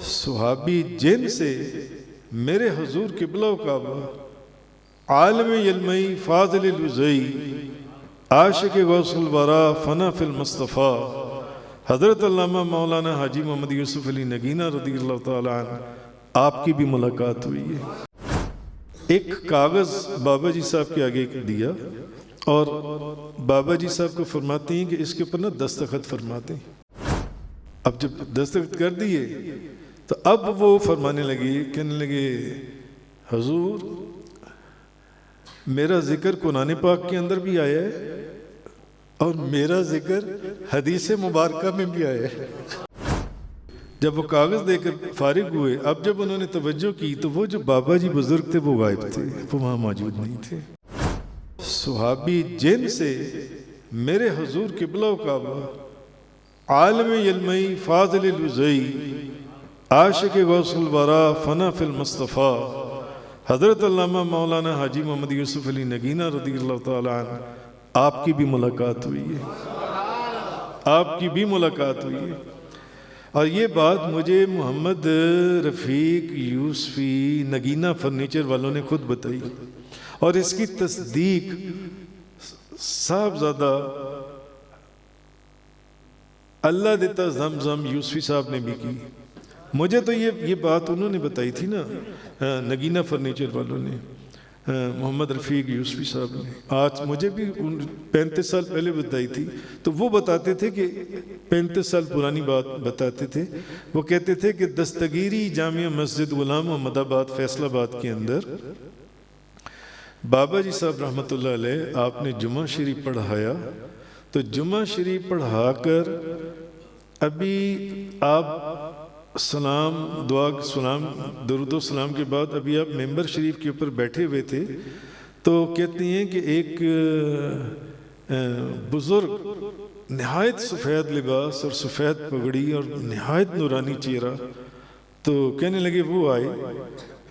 صحابی جن سے میرے حضور قبلہ و کعبہ عالم علمی فاضل الوزئی عاشق غوث الورا فنا فی المصطفیٰ حضرت علامہ مولانا حاجی محمد یوسف علی نگینہ رضی اللہ تعالیٰ عنہ آپ کی بھی ملاقات ہوئی ہے۔ ایک کاغذ بابا جی صاحب کے آگے دیا اور بابا جی صاحب کو فرماتے ہیں کہ اس کے اوپر دستخط فرماتے ہیں۔ اب جب دستخط کر دیے تو اب وہ فرمانے لگے، کہنے لگے حضور میرا ذکر قرآن پاک کے اندر بھی آیا ہے اور میرا ذکر حدیث مبارکہ میں بھی آیا ہے۔ جب وہ کاغذ دے کر فارغ ہوئے، اب جب انہوں نے توجہ کی تو وہ جو بابا جی بزرگ تھے وہ غائب تھے، وہ وہاں موجود نہیں تھے۔ صحابی جن سے میرے حضور قبلہ و کعبہ عالم علمی فاضل الوزئی عاشق غوث الورا فنا فی المصطفیٰ حضرت علامہ مولانا حاجی محمد یوسف علی نگینہ رضی اللہ تعالیٰ عنہ آپ کی بھی ملاقات ہوئی ہے، آپ کی بھی ملاقات ہوئی ہے۔ اور یہ بات مجھے محمد رفیق یوسفی نگینہ فرنیچر والوں نے خود بتائی، اور اس کی تصدیق صاحبزادہ اللہ دیتا زمزم یوسفی صاحب نے بھی کی۔ مجھے تو یہ بات انہوں نے بتائی تھی نا، نگینہ فرنیچر والوں نے، محمد رفیق یوسفی صاحب نے، آج مجھے بھی 35 سال پہلے بتائی تھی۔ تو وہ بتاتے تھے کہ 35 سال پرانی بات بتاتے تھے، وہ کہتے تھے کہ دستگیری جامعہ مسجد غلام محمد آباد فیصل آباد کے اندر بابا جی صاحب رحمۃ اللہ علیہ آپ نے جمعہ شریف پڑھایا، تو جمعہ شریف پڑھا کر ابھی آپ سلام دعا سلام درود و سلام کے بعد ابھی آپ ممبر شریف کے اوپر بیٹھے ہوئے تھے، تو کہتے ہیں کہ ایک بزرگ نہایت سفید لباس اور سفید پگڑی اور نہایت نورانی چہرہ، تو کہنے لگے وہ آئے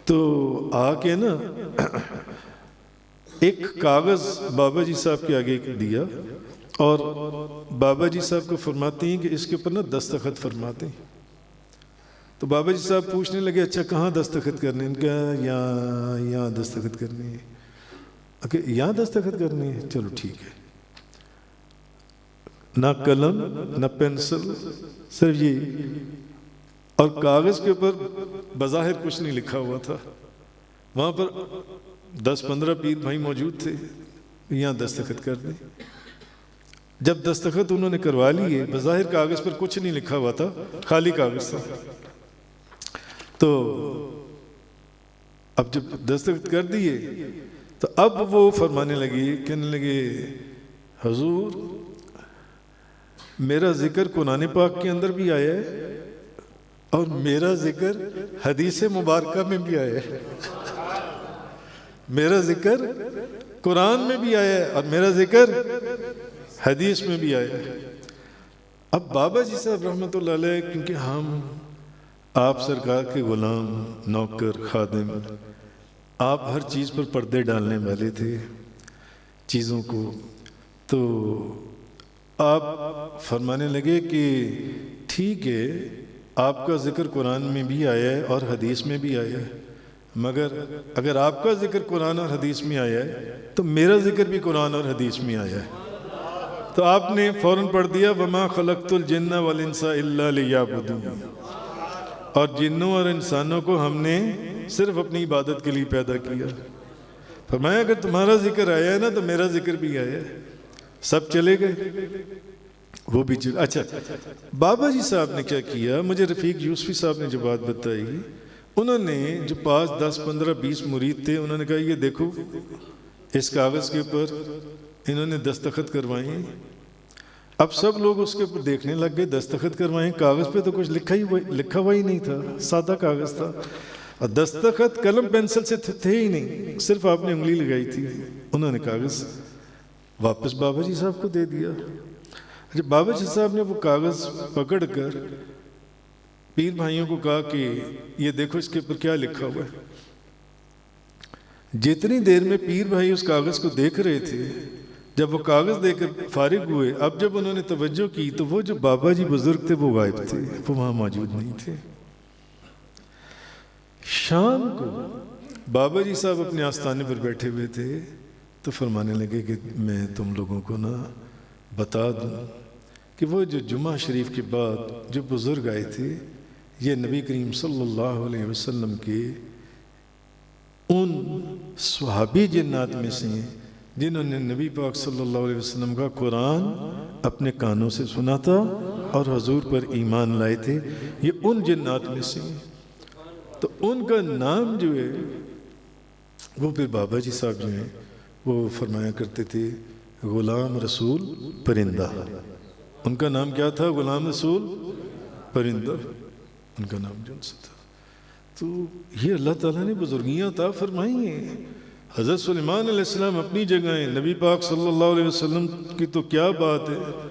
تو آ کے نا ایک کاغذ بابا جی صاحب کے آگے دیا اور بابا جی صاحب کو فرماتے ہیں کہ اس کے اوپر دستخط فرماتے ہیں۔ تو بابا جی صاحب پوچھنے لگے اچھا کہاں دستخط کرنے ہیں؟ ان کا یہاں دستخط کرنے ہیں۔ یہاں دستخط کرنے ہیں، چلو ٹھیک ہے۔ نہ قلم نہ پینسل، صرف یہ، اور کاغذ کے اوپر بظاہر کچھ نہیں لکھا ہوا تھا۔ وہاں پر 10-15 پیر بھائی موجود تھے، یہاں دستخط کر دیں۔ جب دستخط انہوں نے کروا لیے، بظاہر کاغذ پر کچھ نہیں لکھا ہوا تھا، خالی کاغذ تھا، تو اب جب دستخط کر دیے تو اب وہ فرمانے لگے، کہنے لگے حضور میرا ذکر قرآن پاک کے اندر بھی آیا ہے اور میرا ذکر حدیث مبارکہ میں بھی آیا ہے۔ میرا ذکر قرآن میں بھی آیا ہے اور میرا ذکر حدیث میں بھی آیا ہے۔ اب بابا جی صاحب رحمۃ اللہ علیہ، کیونکہ ہم آپ سرکار کے غلام، نوکر، خادم، آپ ہر چیز پر پردے ڈالنے والے تھے چیزوں کو، تو آپ فرمانے لگے کہ ٹھیک ہے آپ کا ذکر قرآن میں بھی آیا ہے اور حدیث میں بھی آیا ہے، مگر اگر آپ کا ذکر قرآن اور حدیث میں آیا ہے تو میرا ذکر بھی قرآن اور حدیث میں آیا ہے۔ تو آپ نے فوراً پڑھ دیا وَمَا خَلَقْتُ الْجِنَّ وَالْإِنسَ إِلَّا لِيَعْبُدُونِ، اور جنوں اور انسانوں کو ہم نے صرف اپنی عبادت کے لیے پیدا کیا۔ فرمایا اگر تمہارا ذکر آیا ہے نا تو میرا ذکر بھی آیا ہے۔ سب چلے گئے، وہ بھی چلے۔ اچھا بابا جی صاحب نے کیا کیا، مجھے رفیق یوسفی صاحب نے جو بات بتائی، انہوں نے جو 5, 10, 15, 20 مرید تھے، انہوں نے کہا یہ دیکھو اس کاغذ کے اوپر انہوں نے دستخط کروائے۔ اب سب لوگ اس کے اوپر دیکھنے لگ گئے، دستخط کروائے، کاغذ پہ تو کچھ لکھا ہوا ہی نہیں تھا، سادہ کاغذ تھا، اور دستخط قلم پینسل سے تھے ہی نہیں، صرف آپ نے انگلی لگائی تھی۔ انہوں نے کاغذ واپس بابا جی صاحب کو دے دیا۔ جب بابا جی صاحب نے وہ کاغذ پکڑ کر پیر بھائیوں کو کہا کہ یہ دیکھو اس کے اوپر کیا لکھا ہوا ہے، جتنی دیر میں پیر بھائی اس کاغذ کو دیکھ رہے تھے، جب وہ کاغذ دے کر فارغ ہوئے، اب جب انہوں نے توجہ کی تو وہ جو بابا جی بزرگ تھے وہ غائب تھے، وہ وہاں موجود نہیں تھے۔ شام کو بابا جی صاحب اپنے آستانے پر بیٹھے ہوئے تھے تو فرمانے لگے کہ میں تم لوگوں کو نا بتا دوں کہ وہ جو جمعہ شریف کے بعد جو بزرگ آئے تھے یہ نبی کریم صلی اللہ علیہ وسلم کے ان صحابی جنات میں سے ہیں جنہوں نے نبی پاک صلی اللہ علیہ وسلم کا قرآن اپنے کانوں سے سنا تھا اور حضور پر ایمان لائے تھے، یہ ان جنات میں سے ہیں۔ تو ان کا نام جو ہے وہ پھر بابا جی صاحب جو ہیں وہ فرمایا کرتے تھے غلام رسول پرندہ۔ ان کا نام کیا تھا؟ غلام رسول پرندہ، ان کا نام جو ان سے تھا۔ تو یہ اللہ تعالیٰ نے بزرگیاں عطا فرمائی ہیں۔ حضرت سلیمان علیہ السلام اپنی جگہ ہیں، نبی پاک صلی اللہ علیہ وسلم کی تو کیا بات ہے۔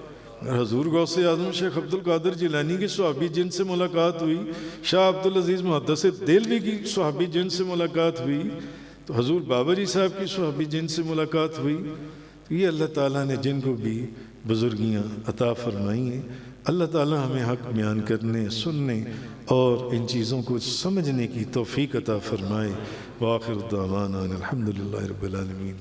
حضور غوث اعظم شیخ عبد القادر جیلانی کی صحابی جن سے ملاقات ہوئی، شاہ عبد العزیز محدث دہلوی کی صحابی جن سے ملاقات ہوئی، تو حضور بابا جی صاحب کی صحابی جن سے ملاقات ہوئی، تو یہ اللہ تعالیٰ نے جن کو بھی بزرگیاں عطا فرمائی ہیں۔ اللہ تعالیٰ ہمیں حق بیان کرنے، سننے اور ان چیزوں کو سمجھنے کی توفیق عطا فرمائے۔ وآخر دعوانا الحمدللہ رب العالمین۔